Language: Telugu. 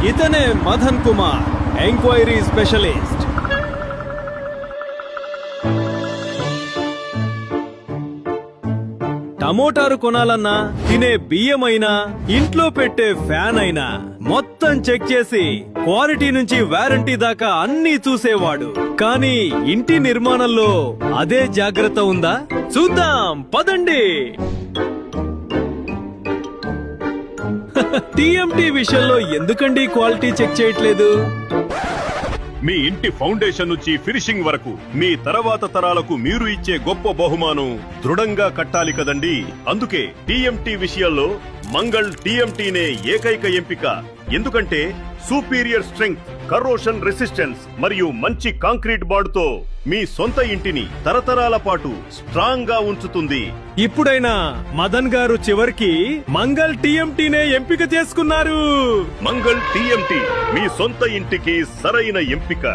ఇతనే మదన్ కుమార్, ఎంక్వైరీ స్పెషలిస్ట్. టమోటాలు కొనాలన్నా, తినే బియ్యమైనా, ఇంట్లో పెట్టే ఫ్యాన్ అయినా మొత్తం చెక్ చేసి క్వాలిటీ నుంచి వారంటీ దాకా అన్నీ చూసేవాడు. కానీ ఇంటి నిర్మాణంలో అదే జాగ్రత్త ఉందా? చూద్దాం పదండి. టీఎంటీ విషయంలో ఎందుకండి క్వాలిటీ చెక్ చేయట్లేదు? మీ ఇంటి ఫౌండేషన్ నుంచి ఫినిషింగ్ వరకు మీ తర్వాత తరాలకు మీరు ఇచ్చే గొప్ప బహుమానం దృఢంగా కట్టాలి కదండి. అందుకే టీఎంటీ విషయాల్లో మంగళ్ టీఎంటీనే ఏకైక ఎంపిక. ఎందుకంటే సూపీరియర్ స్ట్రెంగ్త్, కరోషన్ రెసిస్టెన్స్ మరియు మంచి కాంక్రీట్ బాడుతో మీ సొంత ఇంటిని తరతరాల పాటు స్ట్రాంగ్ గా ఉంచుతుంది. ఇప్పుడైనా మదన్ గారు చివరికి మంగళ్ టీఎంటీనే ఎంపిక చేసుకున్నారు. మంగళ్ టీఎంటీ మీ సొంత ఇంటికి సరైన ఎంపిక.